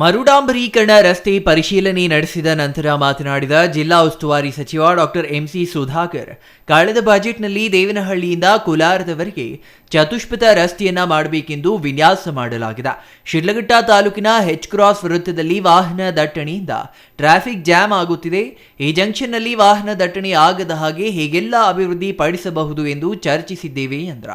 ಮರುಡಾಂಬರೀಕರಣ ರಸ್ತೆ ಪರಿಶೀಲನೆ ನಡೆಸಿದ ನಂತರ ಮಾತನಾಡಿದ ಜಿಲ್ಲಾ ಉಸ್ತುವಾರಿ ಸಚಿವ ಡಾಕ್ಟರ್ ಎಂಸಿ ಸುಧಾಕರ್, ಕಳೆದ ಬಜೆಟ್ನಲ್ಲಿ ದೇವನಹಳ್ಳಿಯಿಂದ ಕೋಲಾರದವರೆಗೆ ಚತುಷ್ಪಥ ರಸ್ತೆಯನ್ನ ಮಾಡಬೇಕೆಂದು ವಿನ್ಯಾಸ ಮಾಡಲಾಗಿದೆ. ಶಿಡ್ಲಘಟ್ಟ ತಾಲೂಕಿನ ಹೆಚ್ ಕ್ರಾಸ್ ವೃತ್ತದಲ್ಲಿ ವಾಹನ ದಟ್ಟಣೆಯಿಂದ ಟ್ರಾಫಿಕ್ ಜಾಮ್ ಆಗುತ್ತಿದೆ. ಈ ಜಂಕ್ಷನ್ನಲ್ಲಿ ವಾಹನ ದಟ್ಟಣೆ ಆಗದ ಹಾಗೆ ಹೇಗೆಲ್ಲ ಅಭಿವೃದ್ಧಿ ಪಡಿಸಬಹುದು ಎಂದು ಚರ್ಚಿಸಿದ್ದೇವೆ ಎಂದ್ರ.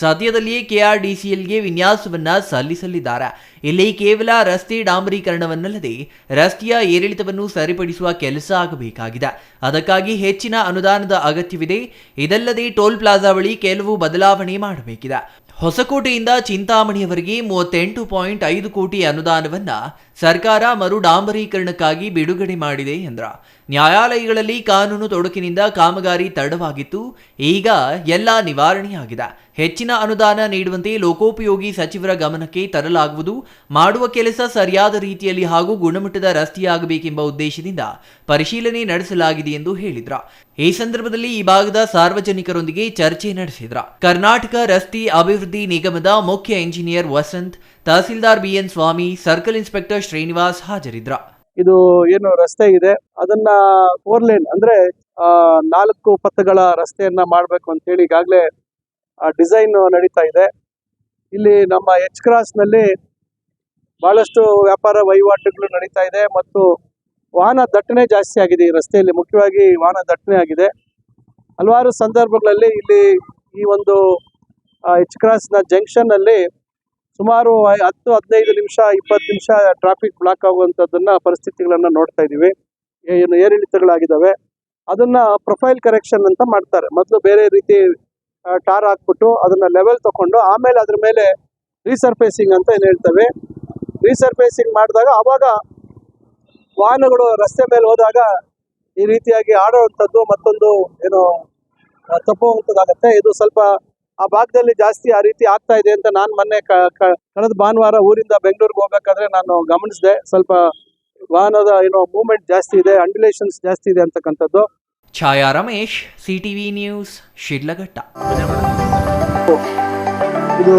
ಸದ್ಯದಲ್ಲಿಯೇ ಕೆಆರ್ಡಿಸಿಎಲ್ಗೆ ವಿನ್ಯಾಸವನ್ನ ಸಲ್ಲಿಸಲಿದ್ದಾರೆ. ಇಲ್ಲಿ ಕೇವಲ ರಸ್ತೆ ಡಾಂಬರೀಕರಣವನ್ನಲ್ಲದೆ ರಸ್ತೆಯ ಏರಿಳಿತವನ್ನು ಸರಿಪಡಿಸುವ ಕೆಲಸ ಆಗಬೇಕಾಗಿದೆ. ಅದಕ್ಕಾಗಿ ಹೆಚ್ಚಿನ ಅನುದಾನದ ಅಗತ್ಯವಿದೆ. ಇದಲ್ಲದೆ ಟೋಲ್ ಪ್ಲಾಜಾ ಬಳಿ ಕೆಲವು ಬದಲಾವಣೆ ಮಾಡಬೇಕಿದೆ. ಹೊಸಕೋಟೆಯಿಂದ ಚಿಂತಾಮಣಿಯವರೆಗೆ 38.5 ಕೋಟಿ ಅನುದಾನವನ್ನ ಸರ್ಕಾರ ಮರು ಡಾಂಬರೀಕರಣಕ್ಕಾಗಿ ಬಿಡುಗಡೆ ಮಾಡಿದೆ ಎಂದ್ರ. ನ್ಯಾಯಾಲಯಗಳಲ್ಲಿ ಕಾನೂನು ತೊಡಕಿನಿಂದ ಕಾಮಗಾರಿ ತಡವಾಗಿತ್ತು. ಈಗ ಎಲ್ಲ ನಿವಾರಣೆಯಾಗಿದೆ. ಹೆಚ್ಚಿನ ಅನುದಾನ ನೀಡುವಂತೆ ಲೋಕೋಪಯೋಗಿ ಸಚಿವರ ಗಮನಕ್ಕೆ ತರಲಾಗುವುದು. ಮಾಡುವ ಕೆಲಸ ಸರಿಯಾದ ರೀತಿಯಲ್ಲಿ ಹಾಗೂ ಗುಣಮಟ್ಟದ ರಸ್ತೆಯಾಗಬೇಕೆಂಬ ಉದ್ದೇಶದಿಂದ ಪರಿಶೀಲನೆ ನಡೆಸಲಾಗಿದೆ ಎಂದು ಹೇಳಿದ್ರ. ಈ ಸಂದರ್ಭದಲ್ಲಿ ಈ ಭಾಗದ ಸಾರ್ವಜನಿಕರೊಂದಿಗೆ ಚರ್ಚೆ ನಡೆಸಿದ್ರ. ಕರ್ನಾಟಕ ರಸ್ತೆ ಅಭಿವೃದ್ಧಿ ನಿಗಮದ ಮುಖ್ಯ ಇಂಜಿನಿಯರ್ ವಸಂತ್, ತಹಸೀಲ್ದಾರ್ ಬಿಎನ್ ಸ್ವಾಮಿ, ಸರ್ಕಲ್ ಇನ್ಸ್ಪೆಕ್ಟರ್ ಶ್ರೀನಿವಾಸ್ ಹಾಜರಿದ್ರ. ಇದು ಏನು ರಸ್ತೆ ಇದೆ ಅದನ್ನ 4 ಲೇನ್ ಅಂದ್ರೆ 4 ಪಥಗಳ ರಸ್ತೆಯನ್ನ ಮಾಡಬೇಕು ಅಂತ ಹೇಳಿ ಈಗಾಗಲೇ ಡಿಸೈನ್ ನಡೀತಾ ಇದೆ. ಇಲ್ಲಿ ನಮ್ಮ ಎಚ್ ಕ್ರಾಸ್ ನಲ್ಲಿ ಬಹಳಷ್ಟು ವ್ಯಾಪಾರ ವಹಿವಾಟುಗಳು ನಡೀತಾ ಇದೆ ಮತ್ತು ವಾಹನ ದಟ್ಟಣೆ ಜಾಸ್ತಿ ಆಗಿದೆ. ಈ ರಸ್ತೆಯಲ್ಲಿ ಮುಖ್ಯವಾಗಿ ವಾಹನ ದಟ್ಟಣೆ ಆಗಿದೆ. ಹಲವಾರು ಸಂದರ್ಭಗಳಲ್ಲಿ ಇಲ್ಲಿ ಈ ಒಂದು ಎಚ್ ಕ್ರಾಸ್ ನ ಜಂಕ್ಷನ್ ಅಲ್ಲಿ ಸುಮಾರು 10-15 ನಿಮಿಷ 20 ನಿಮಿಷ ಟ್ರಾಫಿಕ್ ಬ್ಲಾಕ್ ಆಗುವಂಥದ್ದನ್ನ ಪರಿಸ್ಥಿತಿಗಳನ್ನ ನೋಡ್ತಾ ಇದೀವಿ. ಏನು ಏರಿಳಿತಗಳಾಗಿದ್ದಾವೆ ಅದನ್ನ ಪ್ರೊಫೈಲ್ ಕರೆಕ್ಷನ್ ಅಂತ ಮಾಡ್ತಾರೆ. ಮೊದಲು ಬೇರೆ ರೀತಿ ಟಾರ್ ಹಾಕ್ಬಿಟ್ಟು ಅದನ್ನ ಲೆವೆಲ್ ತಗೊಂಡು ಆಮೇಲೆ ಅದ್ರ ಮೇಲೆ ರೀಸರ್ಫೇಸಿಂಗ್ ಅಂತ ಏನು ಹೇಳ್ತೇವೆ. ರೀಸರ್ಫೇಸಿಂಗ್ ಮಾಡಿದಾಗ ಅವಾಗ ವಾಹನಗಳು ರಸ್ತೆ ಮೇಲೆ ಹೋದಾಗ ಈ ರೀತಿಯಾಗಿ ಆಡುವಂಥದ್ದು ಮತ್ತೊಂದು ಏನು ತಪ್ಪುವಂಥದ್ದಾಗತ್ತೆ. ಇದು ಸ್ವಲ್ಪ ಆ ಭಾಗದಲ್ಲಿ ಜಾಸ್ತಿ ಆ ರೀತಿ ಆಗ್ತಾ ಇದೆ ಅಂತ ನಾನು ಮೊನ್ನೆ ಕಳೆದ ಭಾನುವಾರ ಊರಿಂದ ಬೆಂಗಳೂರಿಗೆ ಹೋಗ್ಬೇಕಾದ್ರೆ ನಾನು ಗಮನಿಸಿದೆ. ಸ್ವಲ್ಪ ವಾಹನದ ಮೂವ್ಮೆಂಟ್ ಜಾಸ್ತಿ ಇದೆ, ಅಂಡ್ಯುಲೇಷನ್ಸ್ ಜಾಸ್ತಿ ಇದೆ ಅಂತಕ್ಕಂಥದ್ದು. ಛಾಯಾ ರಮೇಶ್, ಸಿಟಿವಿ ನ್ಯೂಸ್, ಶಿಡ್ಲಘಟ್ಟ. ಇದು